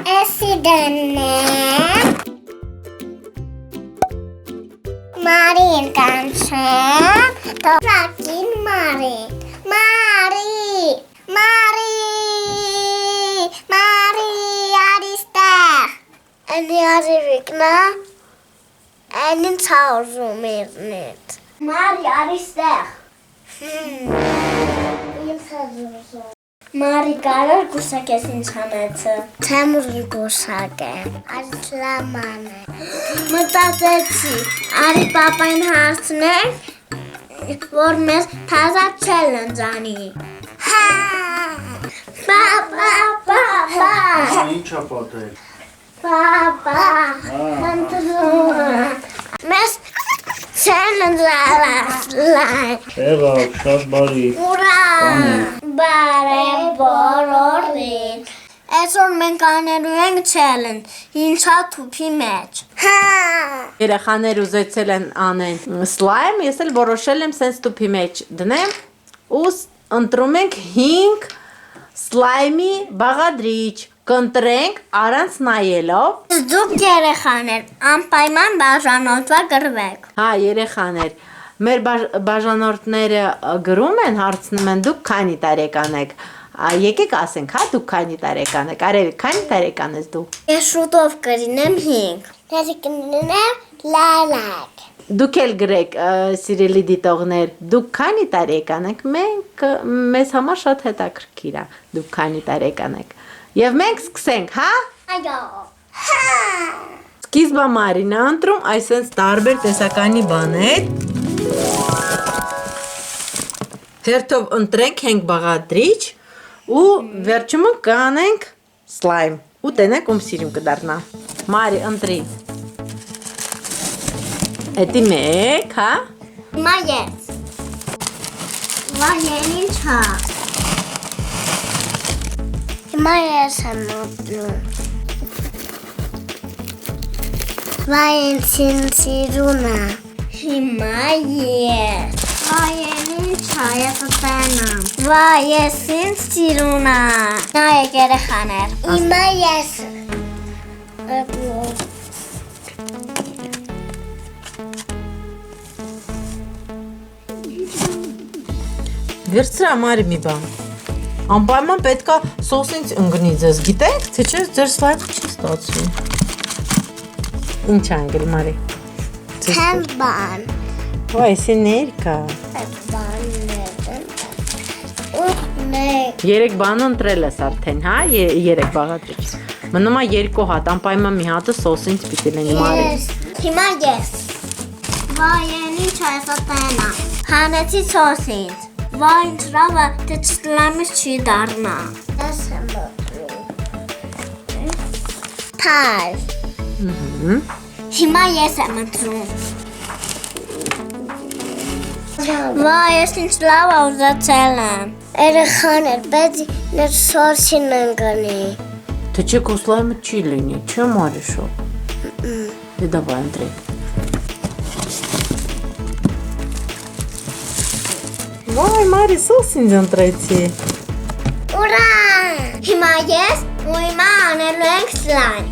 Էսի դնեմ Մարին կանչեմ Տոպրակին Մարին Մարի արիստեղ Անի Արևիկն է Անին ծաղրում իրնիտ Մարի արիստեղ Մարի կարար գուշակես ինձ համեցը Չեմ ուր գուշակեմ Արիստլաման է Մտածեցի Արի պապային հարցնենք որ մեզ թազա challenge անի Պապա Ինչ է պատել Պապա ընտրում Մեզ challenge սլայմ Եղավ, շատ բարի Ուրա Բարև բոլորին Այսօր մենք անելու ենք challenge Ինչա տուփի մեջ Երեխաներ ուզեցել են անեն սլայմ, ես էլ որոշել եմ սենց տուփի մեջ դնեմ ու ընտրում ենք 5 սլայմի բաղադրիչ կընտրենք առանց նայելով Դուք երեխաներ անպայման բաժանորդվա գրվեք Հա երեխաներ մեր բաժանորդները գրում են հարցնում են դուք քանի տարեկան եք Եկեք ասենք հա դուք քանի տարեկան եք Արևիկ քանի տարեկան ես դու Ես շուտով կրինեմ 5 Ես կրինեմ լալակ Դուք էլ գրեք սիրելի դիտողներ դուք քանի տարեկան եք մեզ համար շատ հետաքրքիր է դուք քանի տարեկան եք Եվ մենք սկսենք հա Այո Սկիզբը Մարին է ընտրում այսպես տարբեր տեսականի բաներ Հերթով ընտրենք 5 բաղադրիչ ու վերջում կանենք սլայմ ու տենենք ում սիրում կդառնա Մարի ընտրի Էդի մեկ հա Հիմա ես Վայեն ինչ հա Հիմա ես եմ ուտնում Վայեն սիրուն է Հիմա ես Վայեն ինչ հա ես ուտենամ Վայ ես ինձ սիրուն է Նայեք երեխաներ Հիմա ես Վերցրա Մարի մի բան Անպայման պետքա սոսինց ընգնի ձեզ գիտեք թե չէ ձեր սլայմը չի ստացվում Ինչ է անգել Մարի Չեմ բան Ոայ էսի ներկա Երեք բան ընտրել ես արդեն հա երեք բաղադրիչ Մնում է 2 հատ անպայման մի հատը սոսինց պիտի լինի Մարի Հիմա ես Վայեն ինչ այս ատենա Հանեցի սոսինց Վայ ինչ լավը թե չլամից չի դառնա Ես եմ ուտնում Փար Հիմա ես եմ ընտրում Վայ ես ինչ լավ ուզացել եմ Երեխաներ բայց ներ սոսին ընկնի Թե չէ քո սլայմը չի լինի չէ Մարի շո Դե դավայ ընտրենք Վայ Մարի սոսինձ ընտրեցի Ուրա Հիմա ես ու հիմա անելու ենք սլայմ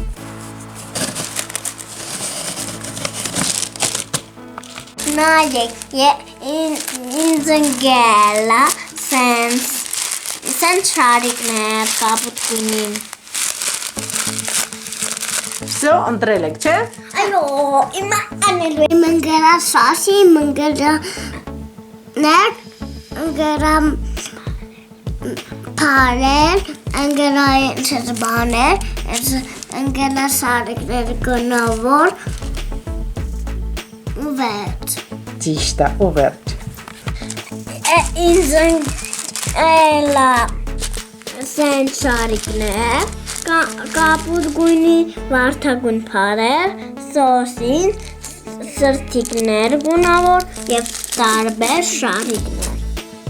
Նայեք ինձ ընկել է սենց շարիկներ կապուտ գույնին Всё ընտրել եք չէ Այո հիմա անելու եմ ընկելա սոսի ընկելա Փարել ընկելա ինչ բաներ ընկելա շարիկներ գնավոր ու վերջ Ճիշտ է ու վերջ Ինձ ընկելա սենց շարիկներ կապուտ գույնի վարդագույն փարեր սոսին սրտիկներ գունավոր և տարբեր շարիկներ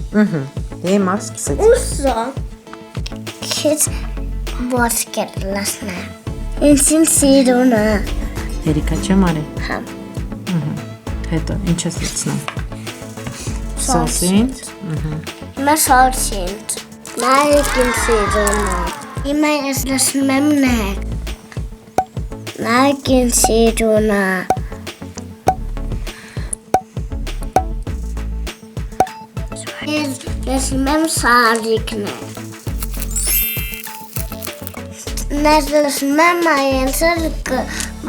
Դե հիմա սկսեց Ուսո Քիչ ворս կերլասնա Ինձին սիրուն է Երիկա չէ Մարի Հա Հետո ինչ ես լցնում Սոսինց Հիմա սոսինց Մարիկին սիրուն է Հիմա ես լսում եմ նեք Նայեք ինձ սիրունը։ Ես լսում եմ սալիկներ։ Ես լսում եմ այնցր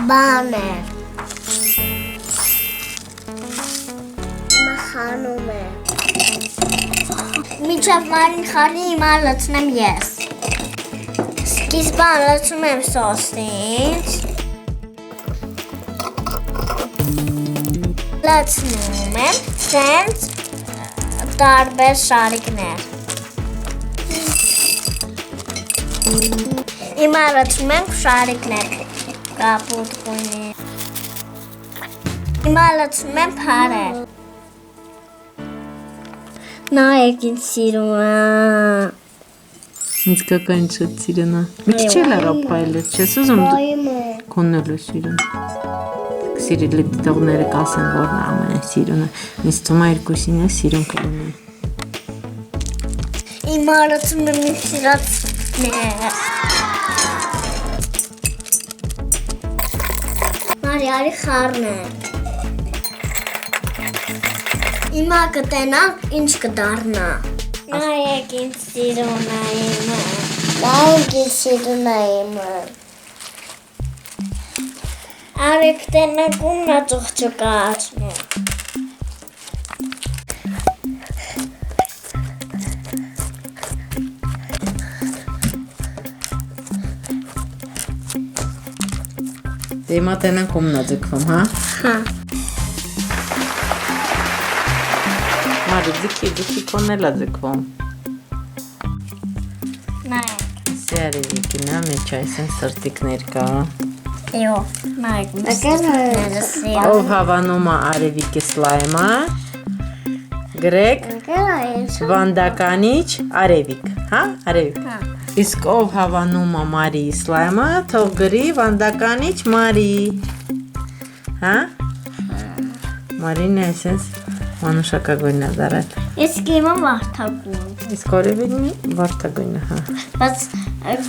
բաներ։ Մխանում է։ Մինչև Մարին խառնի հիմա լցնեմ ես։ Սկիզբան լցում եմ սոսից։ Լցնում եմ սենց տարբեր շարիկներ։ Հիմա լցնում եմ շարիկներ կապուտ գույնի։ Հիմա լցնում եմ փարեր։ Նայեք ինձ սիրունը։ Ինձ կական շատ սիրունը։ Մի քիչ էլ առապայել չես ուզում քոննելու սիրուն։ Սիրելի դիտողները կասեն, որն է ամենասիրունը։ Ինձ թվում է երկուսին է սիրուն կլինի։ Հիմա լցնում եմ իմ սիրածները։ Մարի, արի խառնենք։ Հիմա կտենամ ինչ կդառնա։ Նայեք ինձ սիրունը իմը։ Նայեք ինձ սիրունը իմը։ Արի կտենանք ումն է ծուղճուկացնի։ Դե հիմա տենանք ումն է ձգվում, հա։ Հա։ Մարի, ձգի քոննել է ձգվում։ Նայեք։ Սի Արևիկին է, մեջ այսեն սրտիկներ կա։ Եո, նայեք ինձ սիրունը սիրուն։ Ով հավանում է Արևիկի սլայմը, գրեք վանդականիչ Արևիկ, հա, Արևիկ։ Հա։ Իսկ ով հավանում է Մարիի սլայմը, թող գրի վանդականիչ Մարի, հա։ Մարին է այսենց մանուշակագույնն է դարել։ Իսկ իմը վարդագույն։ Իսկ Արևիկնի վարդագույնը, հա։ Բայց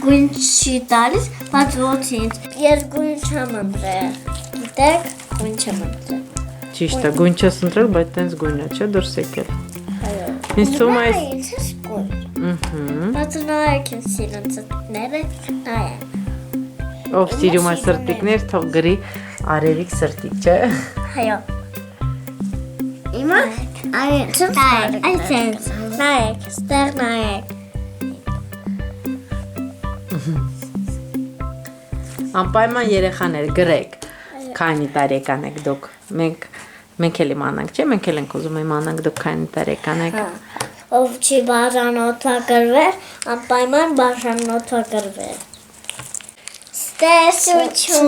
գույն չի տալիս, բայց ոչ ինձ։ Ես գույն չեմ ընտրել։ Գիտեք, գույն չեմ ընտրել։ Ճիշտ է, գույն չես ընտրել, բայց տենց գույնը չէ դուրս եկել։ Այո։ Ինձ թվում է այս Ինձ ես գույն։ Ահա։ Բայց նայեք ինձ սիրուն ծտները, նայեք։ Ով սիրում է սրտիկներ, թող գրի Արևիկ սրտիկ, չէ։ Այո։ Իմը այսենց, նայեք, ստեղ նայեք։ Անպայման երեխաներ գրեք, քանի տարեկան եք դուք։ Մենք էլ իմանանք, չէ՞, մենք էլ ենք ուզում իմանանք դուք քանի տարեկան եք։ Ով չի բաժանորդագրվել, անպայման բաժանորդագրվել։ Տեսություն։